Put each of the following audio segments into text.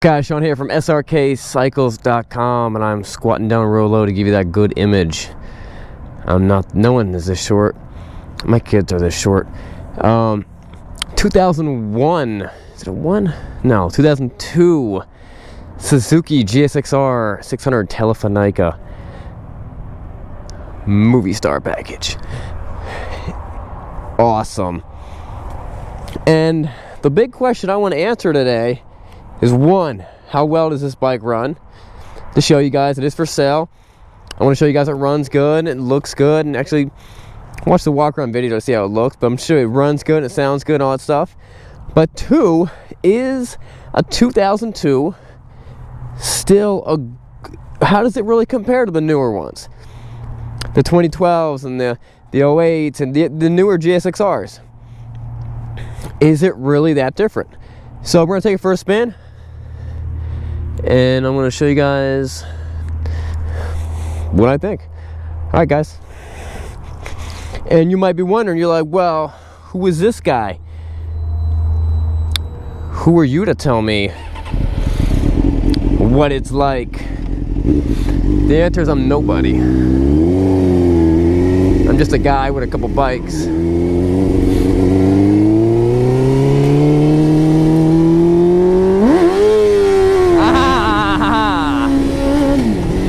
Guys, Sean here from Srkcycles.com, and I'm squatting down real low to give you that good image. I'm not, no one is this short. My kids are this short. 2001, is it a one? No, 2002 Suzuki GSX-R 600 Telefonica movie star package. Awesome. And the big question I want to answer today is, one, how well does this bike run? To show you guys it is for sale. I want to show you guys it runs good, it looks good, and actually watch the walk around video to see how it looks, but I'm sure it runs good, it sounds good, and all that stuff. But two, is a 2002 still a, how does it really compare to the newer ones? The 2012s and the 08s and the newer GSX-Rs. Is it really that different? So we're going to take it for a spin, and I'm going to show you guys what I think. Alright guys. And you might be wondering, you're like, well, who is this guy? Who are you to tell me what it's like? The answer is I'm nobody. I'm just a guy with a couple bikes.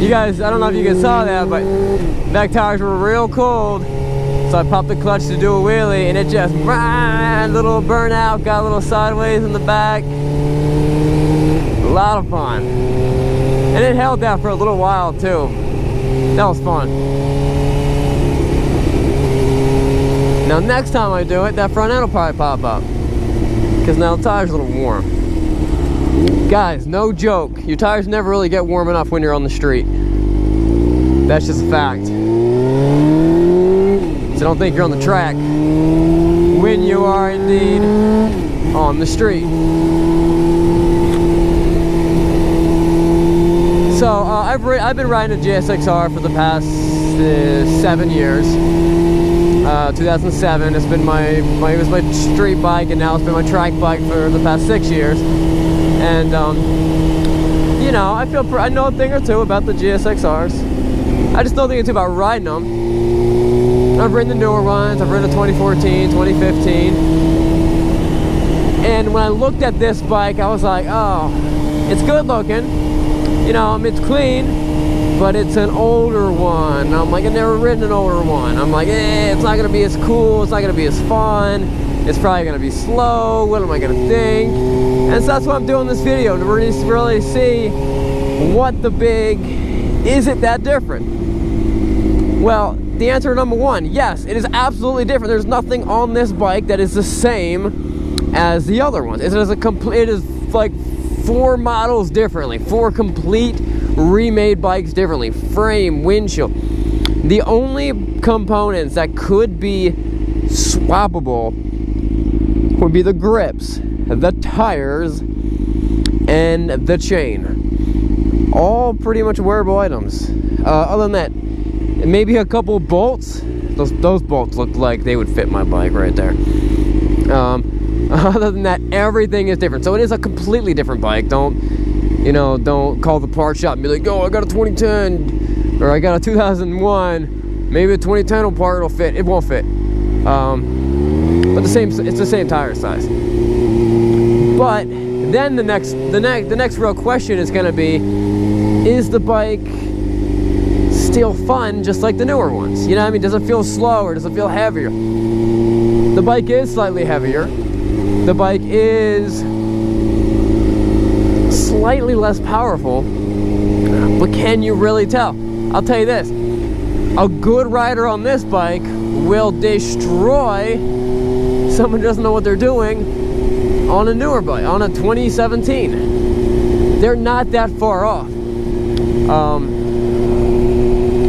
You guys, I don't know if you guys saw that, but back tires were real cold, so I popped the clutch to do a wheelie, and it just little burnout, got a little sideways in the back. A lot of fun, and it held that for a little while too. That was fun. Now next time I do it, that front end will probably pop up, because now the tire's a little warm. Guys, no joke, your tires never really get warm enough when you're on the street. That's just a fact. So don't think you're on the track when you are indeed on the street. So I've been riding a GSX-R for the past 7 years. 2007, it's been it was my street bike, and now it's been my track bike for the past 6 years. And you know, I know a thing or two about the GSX-Rs. I just know a thing or two about riding them. I've ridden the newer ones. I've ridden the 2014, 2015. And when I looked at this bike, I was like, oh, it's good looking. You know, it's clean, but it's an older one. And I'm like, I've never ridden an older one. I'm like, it's not gonna be as cool. It's not gonna be as fun. It's probably gonna be slow. What am I gonna think? And so that's why I'm doing this video, to really see what the big, is it that different? Well, the answer number one, yes, it is absolutely different. There's nothing on this bike that is the same as the other ones. It is like 4 models differently, 4 complete remade bikes differently. Frame, windshield. The only components that could be swappable would be the grips, the tires, and the chain. All pretty much wearable items. Other than that, maybe a couple bolts. Those bolts look like they would fit my bike right there. Other than that, everything is different. So it is a completely different bike. Don't call the part shop and be like, oh, I got a 2010 or I got a 2001. Maybe a 2010 part will fit. It won't fit. But it's the same tire size. But then the next real question is going to be, is the bike still fun just like the newer ones? You know what I mean? Does it feel slower? Does it feel heavier? The bike is slightly heavier. The bike is slightly less powerful. But can you really tell? I'll tell you this. A good rider on this bike will destroy someone who doesn't know what they're doing on a newer bike, on a 2017. They're not that far off.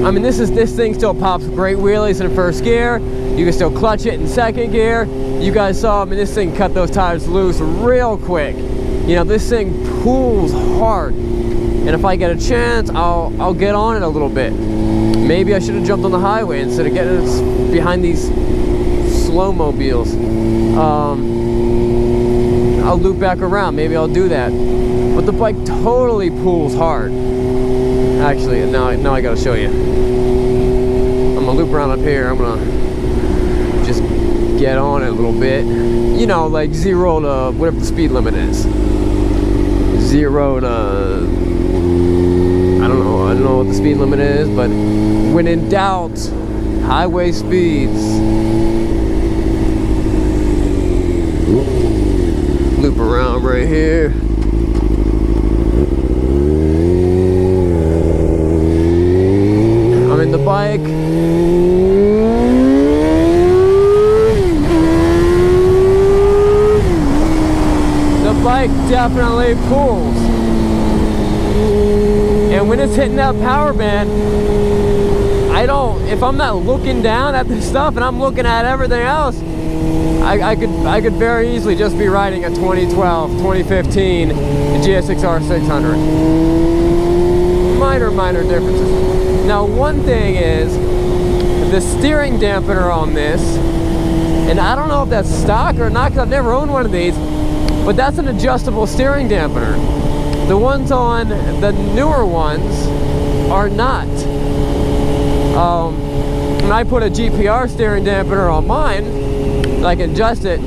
I mean, this thing still pops great wheelies in first gear. You can still clutch it in second gear. You guys saw, I mean, this thing cut those tires loose real quick. You know, this thing pulls hard. And if I get a chance, I'll get on it a little bit. Maybe I should have jumped on the highway instead of getting behind these slow mobiles. I'll loop back around. Maybe I'll do that. But the bike totally pulls hard. Actually, now I gotta show you. I'm gonna loop around up here. I'm gonna just get on it a little bit. You know, like 0 to whatever the speed limit is. 0 to, I don't know what the speed limit is, but when in doubt, highway speeds. Loop around right here. I'm in the bike. The bike definitely pulls. And when it's hitting that power band, if I'm not looking down at this stuff and I'm looking at everything else, I could very easily just be riding a 2012, 2015 GSX-R 600. Minor differences. Now, one thing is the steering dampener on this, and I don't know if that's stock or not because I've never owned one of these, but that's an adjustable steering dampener. The ones on the newer ones are not. And I put a GPR steering dampener on mine, I can adjust it,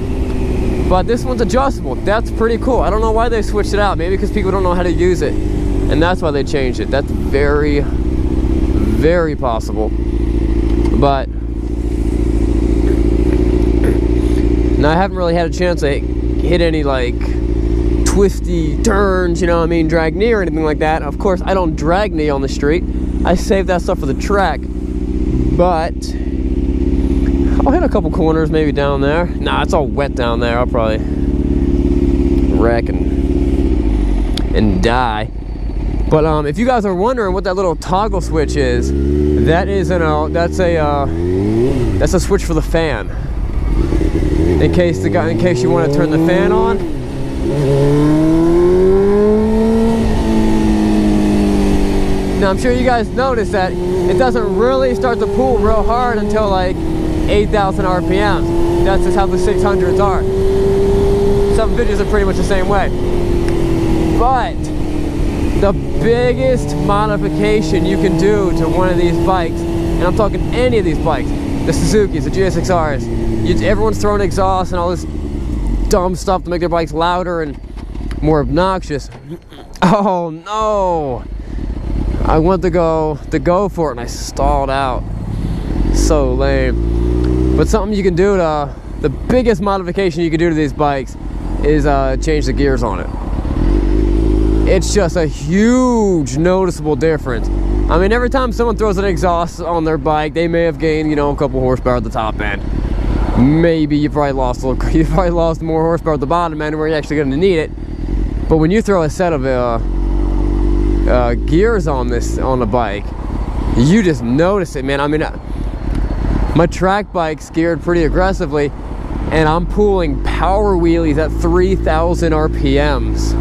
but this one's adjustable. That's pretty cool. I don't know why they switched it out. Maybe because people don't know how to use it, and that's why they changed it. That's very, very possible. But now I haven't really had a chance to hit any like twisty turns, you know what I mean, drag knee or anything like that. Of course, I don't drag knee on the street. I save that stuff for the track. But I'll hit a couple corners maybe down there. Nah, it's all wet down there. I'll probably wreck and die. But if you guys are wondering what that little toggle switch is, that is that's a switch for the fan. In case you want to turn the fan on. Now I'm sure you guys noticed that it doesn't really start to pull real hard until like 8,000 RPMs. That's just how the 600s are. Some videos are pretty much the same way. But the biggest modification you can do to one of these bikes, and I'm talking any of these bikes, the Srkcycles, the GSX-Rs, everyone's throwing exhaust and all this dumb stuff to make their bikes louder and more obnoxious. Oh no! I went to go for it and I stalled out. So lame. But something you can do the biggest modification you can do to these bikes is change the gears on it. It's just a huge noticeable difference. I mean, every time someone throws an exhaust on their bike, they may have gained, you know, a couple horsepower at the top end. Maybe you probably lost more horsepower at the bottom end where you're actually going to need it. But when you throw a set of gears on the bike, you just notice it, man. I mean, my track bike's geared pretty aggressively, and I'm pulling power wheelies at 3,000 RPMs.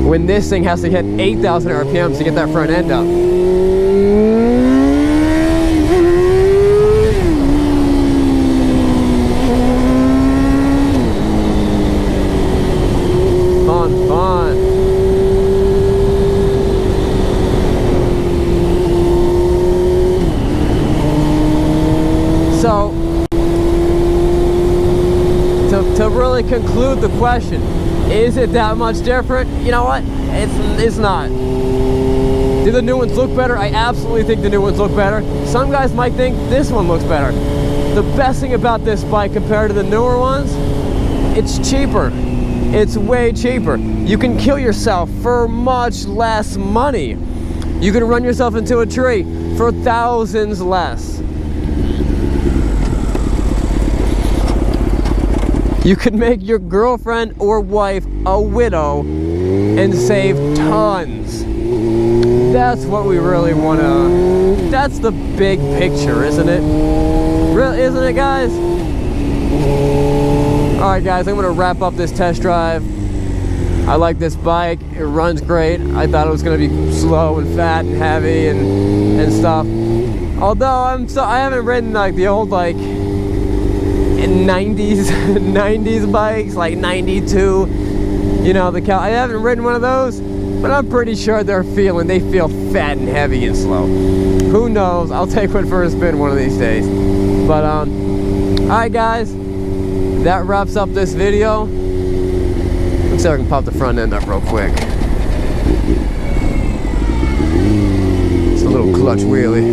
When this thing has to hit 8,000 RPMs to get that front end up. Fun. So, to really conclude the question, is it that much different? You know what? It's not. Do the new ones look better? I absolutely think the new ones look better. Some guys might think this one looks better. The best thing about this bike compared to the newer ones, it's cheaper. It's way cheaper. You can kill yourself for much less money. You can run yourself into a tree for thousands less. You could make your girlfriend or wife a widow and save tons. That's what we really want to... That's the big picture, isn't it? Isn't it, guys? Alright, guys, I'm going to wrap up this test drive. I like this bike. It runs great. I thought it was going to be slow and fat and heavy and stuff. Although I haven't ridden like the old like 90s bikes, like 92, You know, I haven't ridden one of those, but I'm pretty sure they feel fat and heavy and slow. Who knows? I'll take one for a spin one of these days. But alright guys, that wraps up this video. Let's see if I can pop the front end up real quick. It's a little clutch wheelie.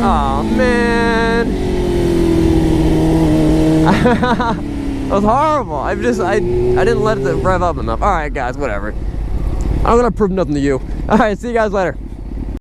Oh man. That was horrible. I didn't let it rev up enough. Alright guys, whatever. I'm gonna prove nothing to you. Alright, see you guys later.